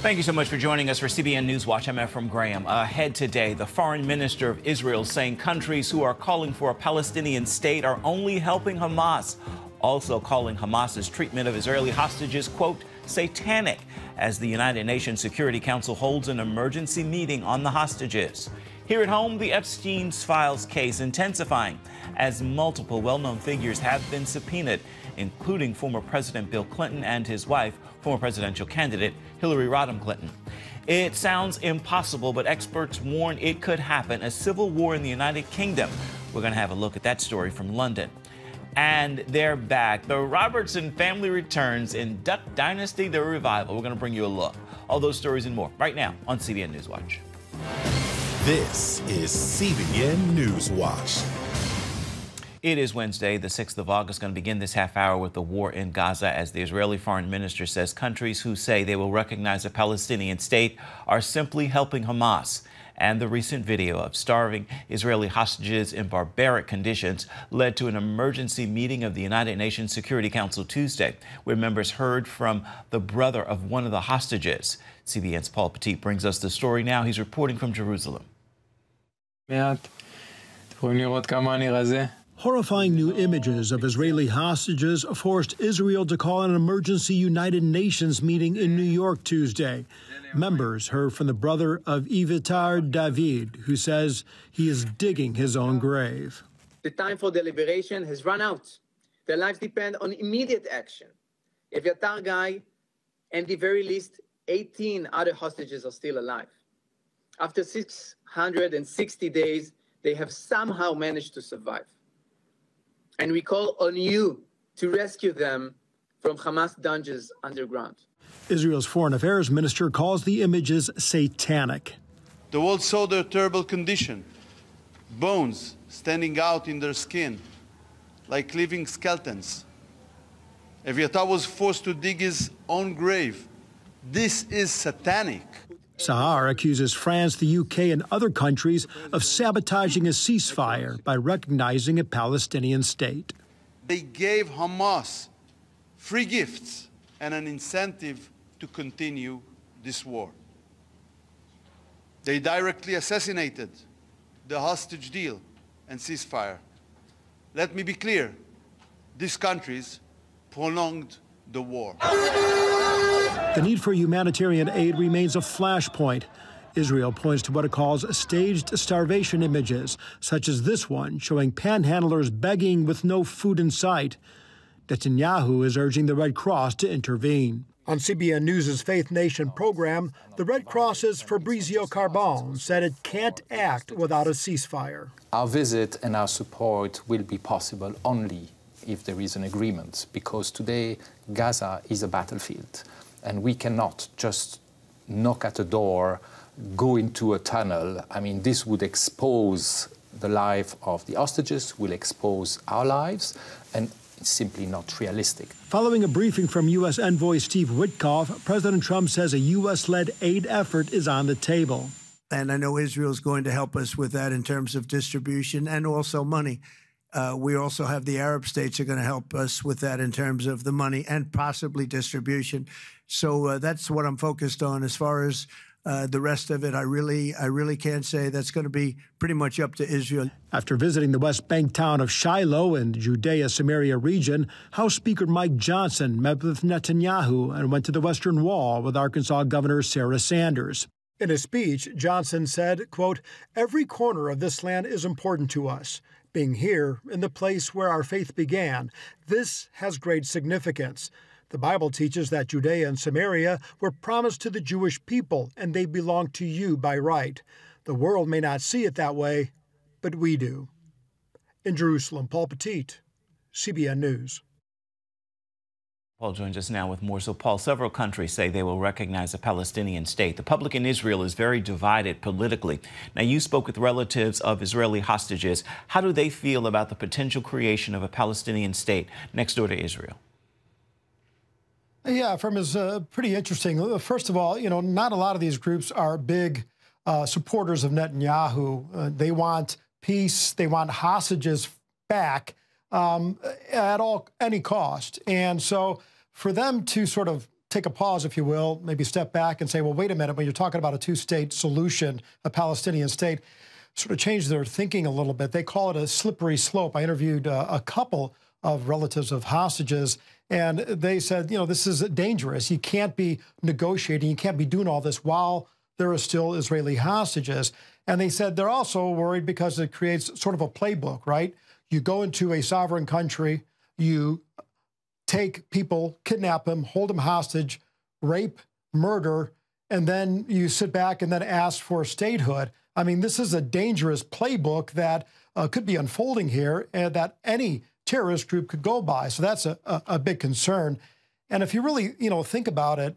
Thank you so much for joining us for CBN NewsWatch. I'm Ephraim Graham. Ahead today, the foreign minister of Israel saying countries who are calling for a Palestinian state are only helping Hamas. Also calling Hamas's treatment of Israeli hostages, quote, satanic, as the United Nations Security Council holds an emergency meeting on the hostages. Here at home, the Epstein Files case intensifying as multiple well-known figures have been subpoenaed, including former President Bill Clinton and his wife, former presidential candidate Hillary Rodham Clinton. It sounds impossible, but experts warn it could happen, a civil war in the United Kingdom. We're going to have a look at that story from London. And they're back. The Robertson family returns in Duck Dynasty, the revival. We're going to bring you a look. All those stories and more right now on CBN NewsWatch. This is CBN NewsWatch. It is Wednesday, the 6th of August, going to begin this half hour with the war in Gaza as the Israeli foreign minister says countries who say they will recognize a Palestinian state are simply helping Hamas. And the recent video of starving Israeli hostages in barbaric conditions led to an emergency meeting of the United Nations Security Council Tuesday, where members heard from the brother of one of the hostages. CBN's Paul Petitte brings us the story now. He's reporting from Jerusalem. Horrifying new images of Israeli hostages forced Israel to call an emergency United Nations meeting in New York Tuesday. Members heard from the brother of Evitar David, who says he is digging his own grave. The time for deliberation has run out. Their lives depend on immediate action. Evitar Guy, and the very least 18 other hostages are still alive. After 660 days, they have somehow managed to survive. And we call on you to rescue them from Hamas dungeons underground. Israel's foreign affairs minister calls the images satanic. The world saw their terrible condition, bones standing out in their skin like living skeletons. Evitar was forced to dig his own grave. This is satanic. Sahar accuses France, the UK, and other countries of sabotaging a ceasefire by recognizing a Palestinian state. They gave Hamas free gifts and an incentive to continue this war. They directly assassinated the hostage deal and ceasefire. Let me be clear, these countries prolonged the war. The need for humanitarian aid remains a flashpoint. Israel points to what it calls staged starvation images, such as this one showing panhandlers begging with no food in sight. Netanyahu is urging the Red Cross to intervene. On CBN News' Faith Nation program, the Red Cross's Fabrizio Carbone said it can't act without a ceasefire. Our visit and our support will be possible only if there is an agreement, because today Gaza is a battlefield. And we cannot just knock at a door, go into a tunnel. I mean, this would expose the life of the hostages, will expose our lives, and it's simply not realistic. Following a briefing from U.S. envoy Steve Witkoff, President Trump says a U.S.-led aid effort is on the table. And I know Israel's going to help us with that in terms of distribution and also money. We also have the Arab states are going to help us with that in terms of the money and possibly distribution. So that's what I'm focused on. As far as the rest of it, I really can't say. That's going to be pretty much up to Israel. After visiting the West Bank town of Shiloh in the Judea Samaria region, House Speaker Mike Johnson met with Netanyahu and went to the Western Wall with Arkansas Governor Sarah Sanders. In a speech, Johnson said, quote, "Every corner of this land is important to us. Being here in the place where our faith began, this has great significance. The Bible teaches that Judea and Samaria were promised to the Jewish people, and they belong to you by right. The world may not see it that way, but we do." In Jerusalem, Paul Petitte, CBN News. Paul joins us now with more. So, Paul, several countries say they will recognize a Palestinian state. The public in Israel is very divided politically. Now, you spoke with relatives of Israeli hostages. How do they feel about the potential creation of a Palestinian state next door to Israel? Yeah, is pretty interesting. First of all, not a lot of these groups are big supporters of Netanyahu. They want peace. They want hostages back at any cost. And so for them to sort of take a pause, if you will, maybe step back and say, well, wait a minute, when you're talking about a two-state solution, a Palestinian state, sort of change their thinking a little bit. They call it a slippery slope. I interviewed a couple of relatives of hostages, and they said, you know, this is dangerous. You can't be negotiating. You can't be doing all this while there are still Israeli hostages. And they said they're also worried because it creates sort of a playbook, right? You go into a sovereign country, you take people, kidnap them, hold them hostage, rape, murder, and then you sit back and then ask for statehood. I mean, this is a dangerous playbook that could be unfolding here and that any terrorist group could go by. So that's a big concern. And if you really, you know, think about it,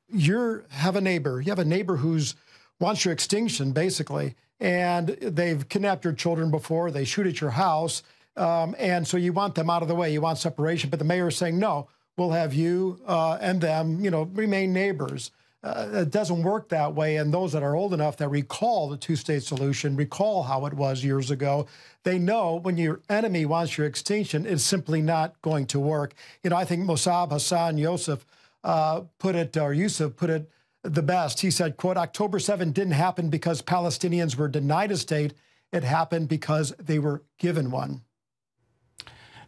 you have a neighbor who's wants your extinction, basically, and they've kidnapped your children before, they shoot at your house, and so you want them out of the way, you want separation, but the mayor is saying, no, we'll have you and them, you know, remain neighbors. It doesn't work that way, and those that are old enough that recall the two-state solution, recall how it was years ago, they know when your enemy wants your extinction, it's simply not going to work. You know, I think Mossab Hassan Yusuf put it the best. He said, quote, October 7 didn't happen because Palestinians were denied a state. It happened because they were given one.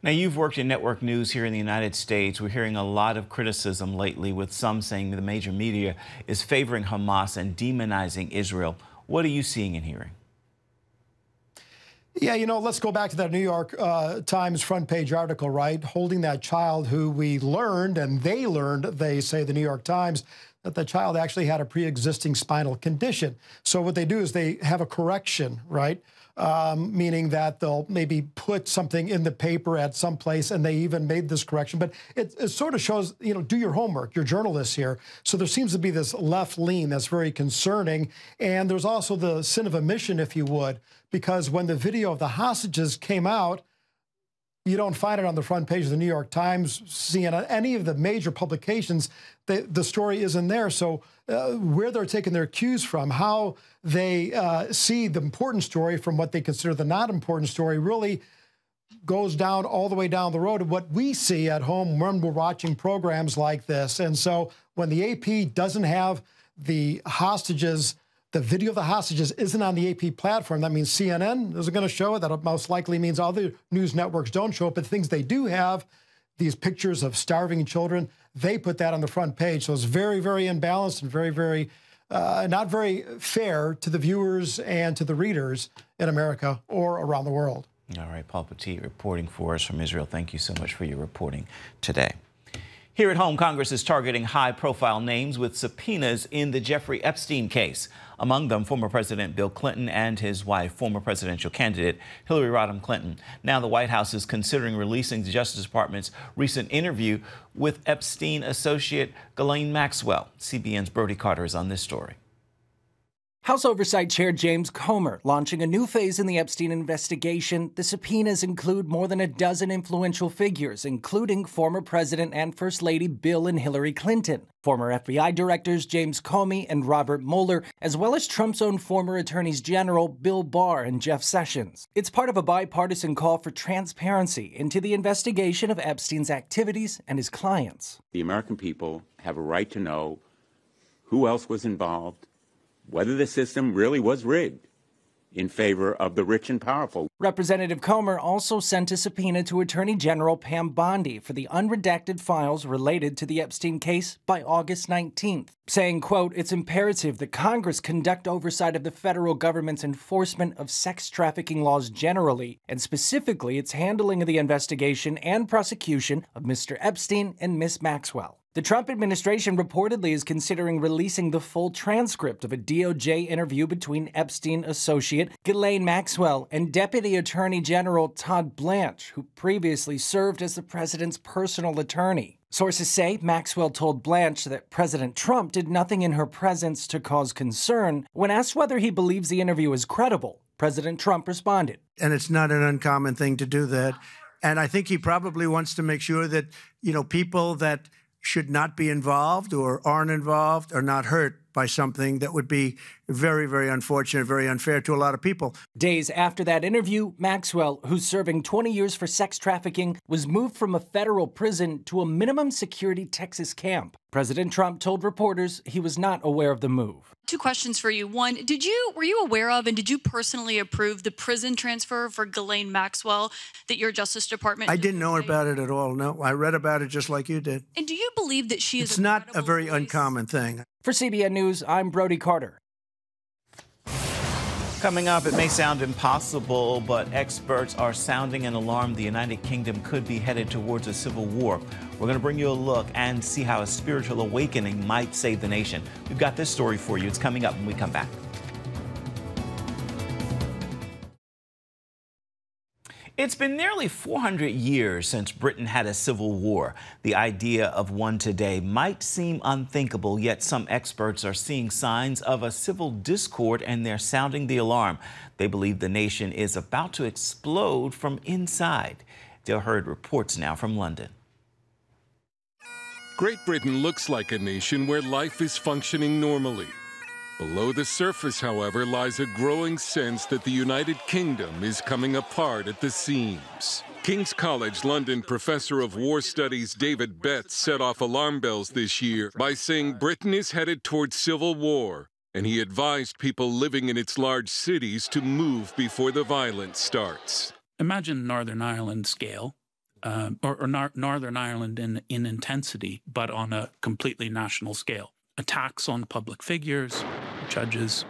Now, you've worked in network news here in the United States. We're hearing a lot of criticism lately, with some saying the major media is favoring Hamas and demonizing Israel. What are you seeing and hearing? Yeah, you know, let's go back to that New York Times front page article, right? Holding that child who we learned, and they say, the New York Times, that the child actually had a pre-existing spinal condition. So what they do is they have a correction, right? Meaning that they'll maybe put something in the paper at some place, and they even made this correction. But it sort of shows, you know, do your homework. You're journalists here. So there seems to be this left lean that's very concerning. And there's also the sin of omission, if you would, because when the video of the hostages came out, you don't find it on the front page of the New York Times, CNN, any of the major publications. The story isn't there. So where they're taking their cues from, how they see the important story from what they consider the not important story, really goes down all the way down the road of what we see at home when we're watching programs like this. And so when the AP doesn't have the hostages, the video of the hostages isn't on the AP platform, that means CNN isn't going to show it. That most likely means other news networks don't show it. But things they do have, these pictures of starving children, they put that on the front page. So it's very, very imbalanced and very, very not very fair to the viewers and to the readers in America or around the world. All right, Paul Petitte reporting for us from Israel. Thank you so much for your reporting today. Here at home, Congress is targeting high-profile names with subpoenas in the Jeffrey Epstein case. Among them, former President Bill Clinton and his wife, former presidential candidate Hillary Rodham Clinton. Now the White House is considering releasing the Justice Department's recent interview with Epstein associate Ghislaine Maxwell. CBN's Brody Carter is on this story. House Oversight Chair James Comer launching a new phase in the Epstein investigation. The subpoenas include more than a dozen influential figures, including former President and First Lady Bill and Hillary Clinton, former FBI directors James Comey and Robert Mueller, as well as Trump's own former attorneys general Bill Barr and Jeff Sessions. It's part of a bipartisan call for transparency into the investigation of Epstein's activities and his clients. The American people have a right to know who else was involved, whether the system really was rigged in favor of the rich and powerful. Representative Comer also sent a subpoena to Attorney General Pam Bondi for the unredacted files related to the Epstein case by August 19th, saying, quote, it's imperative that Congress conduct oversight of the federal government's enforcement of sex trafficking laws generally, and specifically its handling of the investigation and prosecution of Mr. Epstein and Ms. Maxwell. The Trump administration reportedly is considering releasing the full transcript of a DOJ interview between Epstein associate Ghislaine Maxwell and Deputy Attorney General Todd Blanche, who previously served as the president's personal attorney. Sources say Maxwell told Blanche that President Trump did nothing in her presence to cause concern. When asked whether he believes the interview is credible, President Trump responded. And it's not an uncommon thing to do that. And I think he probably wants to make sure that, you know, people that should not be involved or aren't involved are not hurt by something that would be very, very unfortunate, very unfair to a lot of people. Days after that interview, Maxwell, who's serving 20 years for sex trafficking, was moved from a federal prison to a minimum security Texas camp. President Trump told reporters he was not aware of the move. Two questions for you. One, were you aware of and did you personally approve the prison transfer for Ghislaine Maxwell that your Justice Department I didn't know about it at all. No, I read about it just like you did. And do you believe that she is It's not a very uncommon thing. For CBN News, I'm Brody Carter. Coming up, it may sound impossible, but experts are sounding an alarm the United Kingdom could be headed towards a civil war. We're going to bring you a look and see how a spiritual awakening might save the nation. We've got this story for you. It's coming up when we come back. It's been nearly 400 years since Britain had a civil war. The idea of one today might seem unthinkable, yet some experts are seeing signs of a civil discord and they're sounding the alarm. They believe the nation is about to explode from inside. Dale Hurd reports now from London. Great Britain looks like a nation where life is functioning normally. Below the surface, however, lies a growing sense that the United Kingdom is coming apart at the seams. King's College London professor of war studies David Betts set off alarm bells this year by saying Britain is headed towards civil war, and he advised people living in its large cities to move before the violence starts. Imagine Northern Ireland scale, or Northern Ireland in intensity, but on a completely national scale. Attacks on public figures, judges,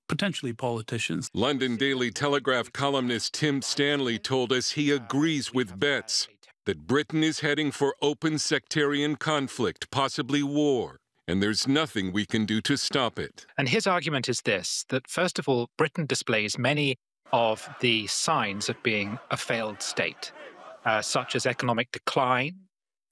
potentially politicians. London Daily Telegraph columnist Tim Stanley told us he agrees with Betts that Britain is heading for open sectarian conflict, possibly war, and there's nothing we can do to stop it. And his argument is this, that first of all, Britain displays many of the signs of being a failed state, such as economic decline,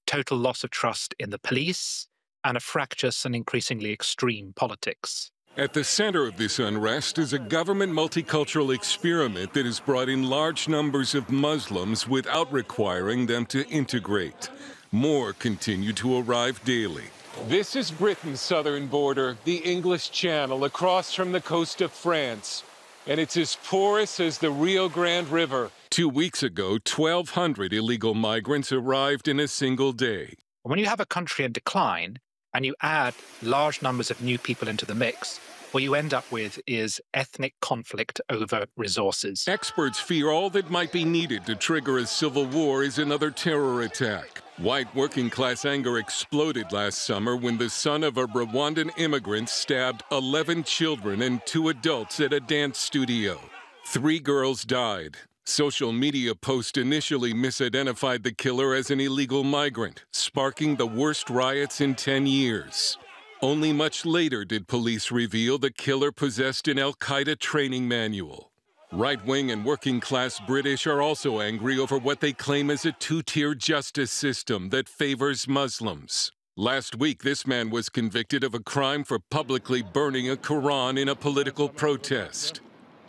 total loss of trust in the police, and a fractious and increasingly extreme politics. At the center of this unrest is a government multicultural experiment that has brought in large numbers of Muslims without requiring them to integrate. More continue to arrive daily. This is Britain's southern border, the English Channel, across from the coast of France. And it's as porous as the Rio Grande River. 2 weeks ago, 1,200 illegal migrants arrived in a single day. When you have a country in decline, and you add large numbers of new people into the mix, what you end up with is ethnic conflict over resources. Experts fear all that might be needed to trigger a civil war is another terror attack. White working-class anger exploded last summer when the son of a Rwandan immigrant stabbed 11 children and 2 adults at a dance studio. 3 girls died. Social media posts initially misidentified the killer as an illegal migrant, sparking the worst riots in 10 years. Only much later did police reveal the killer possessed an Al-Qaeda training manual. Right-wing and working-class British are also angry over what they claim is a 2-tier justice system that favors Muslims. Last week, this man was convicted of a crime for publicly burning a Quran in a political protest.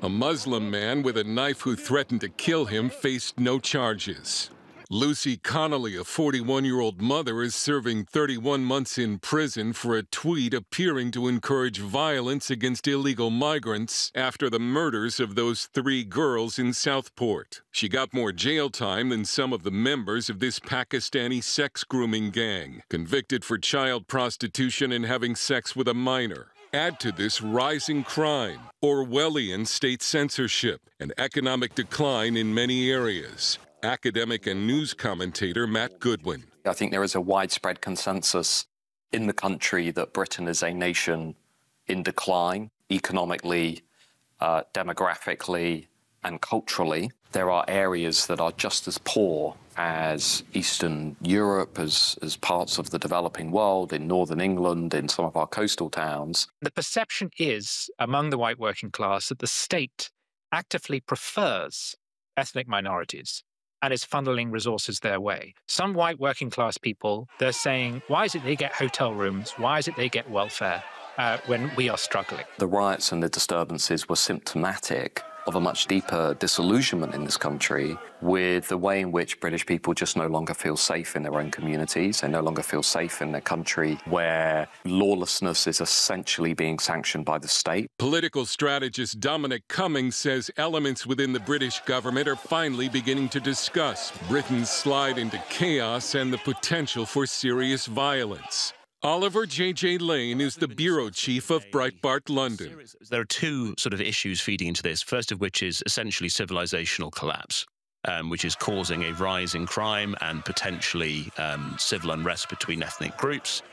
A Muslim man with a knife who threatened to kill him faced no charges. Lucy Connolly, a 41-year-old mother, is serving 31 months in prison for a tweet appearing to encourage violence against illegal migrants after the murders of those 3 girls in Southport. She got more jail time than some of the members of this Pakistani sex grooming gang, convicted for child prostitution and having sex with a minor. Add to this rising crime, Orwellian state censorship, and economic decline in many areas. Academic and news commentator Matt Goodwin. I think there is a widespread consensus in the country that Britain is a nation in decline, economically, demographically, and culturally. There are areas that are just as poor as Eastern Europe, as parts of the developing world, in Northern England, in some of our coastal towns. The perception is, among the white working class, that the state actively prefers ethnic minorities and is funneling resources their way. Some white working class people, they're saying, why is it they get hotel rooms? Why is it they get welfare when we are struggling? The riots and the disturbances were symptomatic of a much deeper disillusionment in this country with the way in which British people just no longer feel safe in their own communities. They no longer feel safe in their country, where lawlessness is essentially being sanctioned by the state. Political strategist Dominic Cummings says elements within the British government are finally beginning to discuss Britain's slide into chaos and the potential for serious violence. Oliver J.J. Lane is the bureau chief of Breitbart London. There are two sort of issues feeding into this, first of which is essentially civilizational collapse, which is causing a rise in crime and potentially civil unrest between ethnic groups.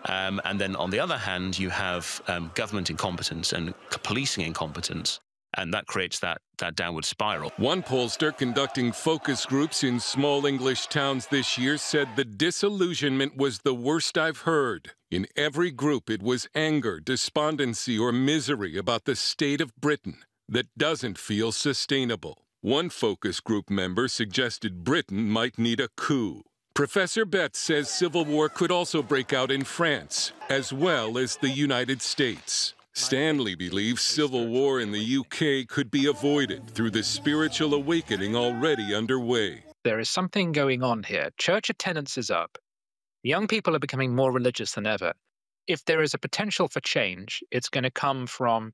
And then on the other hand, you have government incompetence and policing incompetence, and that creates that downward spiral. One pollster conducting focus groups in small English towns this year said the disillusionment was the worst I've heard. In every group, it was anger, despondency, or misery about the state of Britain that doesn't feel sustainable. One focus group member suggested Britain might need a coup. Professor Betts says civil war could also break out in France, as well as the United States. Stanley believes civil war in the UK could be avoided through the spiritual awakening already underway. There is something going on here. Church attendance is up. Young people are becoming more religious than ever. If there is a potential for change, it's going to come from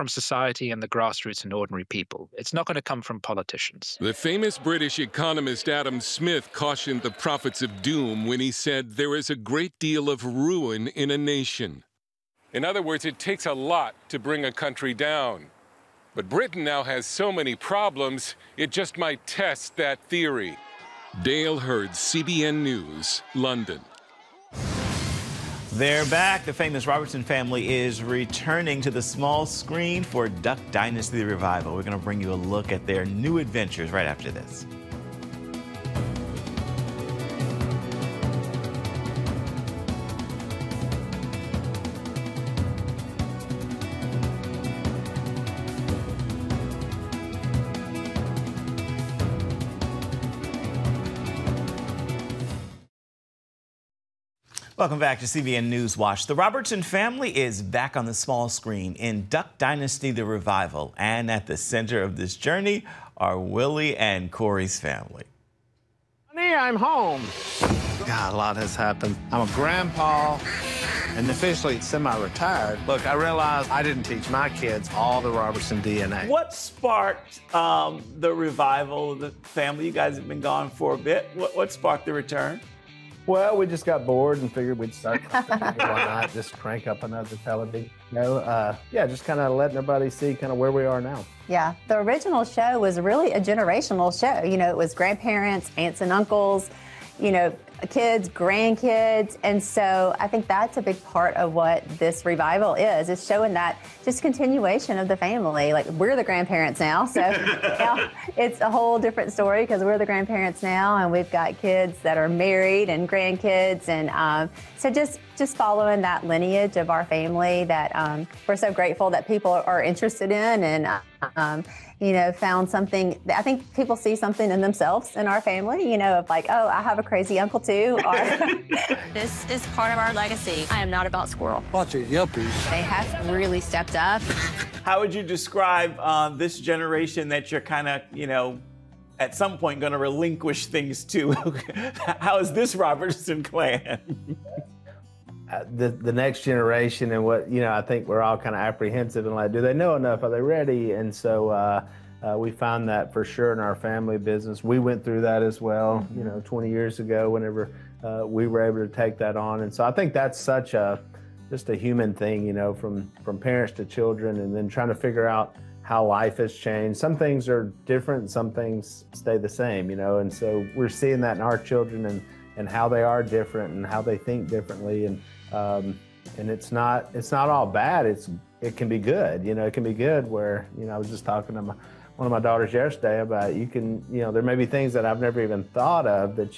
society and the grassroots and ordinary people. It's not going to come from politicians. The famous British economist Adam Smith cautioned the prophets of doom when he said there is a great deal of ruin in a nation. In other words, it takes a lot to bring a country down. But Britain now has so many problems, it just might test that theory. Dale Hurd, CBN News, London. They're back. The famous Robertson family is returning to the small screen for Duck Dynasty the Revival. We're going to bring you a look at their new adventures right after this. Welcome back to CBN NewsWatch. The Robertson family is back on the small screen in Duck Dynasty the Revival. And at the center of this journey are Willie and Korie's family. Honey, I'm home. God, a lot has happened. I'm a grandpa and officially semi-retired. Look, I realized I didn't teach my kids all the Robertson DNA. What sparked the revival of the family? You guys have been gone for a bit. What sparked the return? Well, we just got bored and figured we'd start. Why not just crank up another television? Just kind of letting everybody see kind of where we are now. Yeah, the original show was really a generational show. You know, it was grandparents, aunts and uncles, you know, kids, grandkids. And so I think that's a big part of what this revival is showing that just continuation of the family. Like, we're the grandparents now. So now it's a whole different story because we're the grandparents now and we've got kids that are married and grandkids. And so just following that lineage of our family that we're so grateful that people are interested in and, found something. I think people see something in themselves in our family, of like, oh, I have a crazy uncle too. Or this is part of our legacy. I am not about squirrel. Bunch of yuppies. They have really stepped up. How would you describe this generation that you're kind of, at some point going to relinquish things to? How is this Robertson clan? The next generation and what, I think we're all kind of apprehensive and like, do they know enough? Are they ready? And so we found that for sure in our family business. We went through that as well, 20 years ago, whenever we were able to take that on. And so I think that's such just a human thing, from parents to children, and then trying to figure out how life has changed. Some things are different, some things stay the same, and so we're seeing that in our children and how they are different and how they think differently. And it's not all bad. It can be good. It can be good where, I was just talking to one of my daughters yesterday about there may be things that I've never even thought of that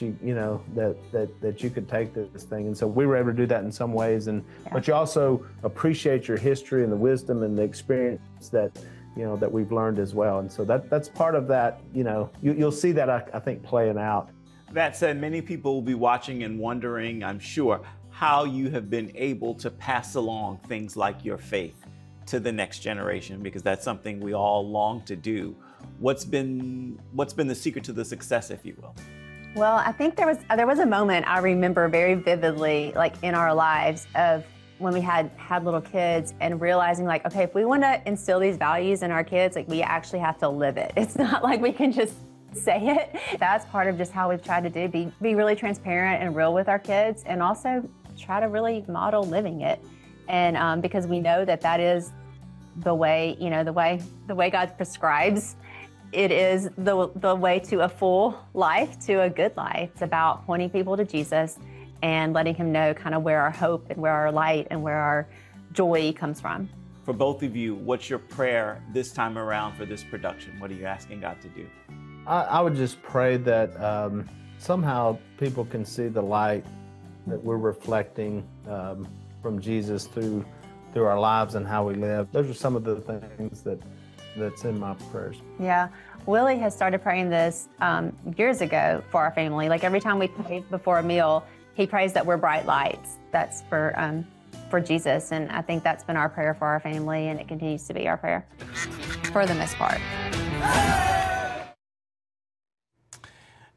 that you could take this thing. And so we were able to do that in some ways. But you also appreciate your history and the wisdom and the experience that we've learned as well. And so that's part of that, you'll see that I think playing out. That said, many people will be watching and wondering, I'm sure, how you have been able to pass along things like your faith to the next generation, because that's something we all long to do. What's been the secret to the success, if you will? Well, I think there was a moment I remember very vividly, like in our lives, of when we had little kids and realizing, like, okay, if we want to instill these values in our kids, like, we actually have to live it. It's not like we can just say it. That's part of just how we've tried to do, be really transparent and real with our kids, and also try to really model living it. And because we know that is the way, the way God prescribes. It is the way to a full life, to a good life. It's about pointing people to Jesus and letting him know kind of where our hope and where our light and where our joy comes from. For both of you, what's your prayer this time around for this production? What are you asking God to do? I would just pray that somehow people can see the light that we're reflecting from Jesus through our lives and how we live. Those are some of the things that's in my prayers. Yeah, Willie has started praying this years ago for our family. Like every time we pray before a meal, he prays that we're bright lights. That's for Jesus, and I think that's been our prayer for our family, and it continues to be our prayer for the most part.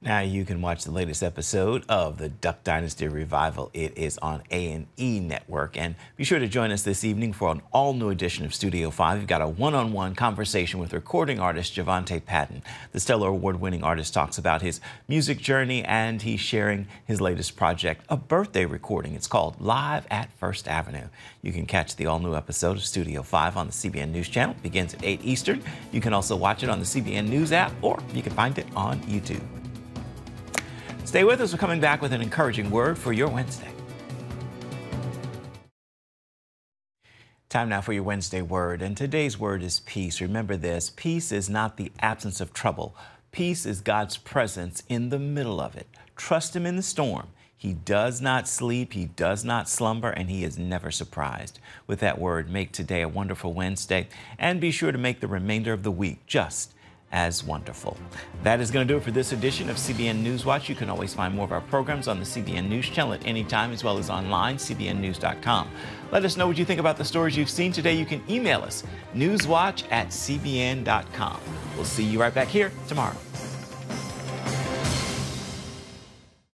Now you can watch the latest episode of the Duck Dynasty Revival. It is on A&E Network. And be sure to join us this evening for an all-new edition of Studio 5. We've got a one-on-one conversation with recording artist Javante Patton. The Stellar Award-winning artist talks about his music journey, and he's sharing his latest project, a birthday recording. It's called Live at First Avenue. You can catch the all-new episode of Studio 5 on the CBN News Channel. It begins at 8 Eastern. You can also watch it on the CBN News app, or you can find it on YouTube. Stay with us. We're coming back with an encouraging word for your Wednesday. Time now for your Wednesday word, and today's word is peace. Remember this, peace is not the absence of trouble. Peace is God's presence in the middle of it. Trust him in the storm. He does not sleep, he does not slumber, and he is never surprised. With that word, make today a wonderful Wednesday, and be sure to make the remainder of the week just as wonderful. That is going to do it for this edition of CBN NewsWatch. You can always find more of our programs on the CBN News Channel at any time, as well as online, cbnnews.com. Let us know what you think about the stories you've seen today. You can email us, newswatch@cbn.com. We'll see you right back here tomorrow.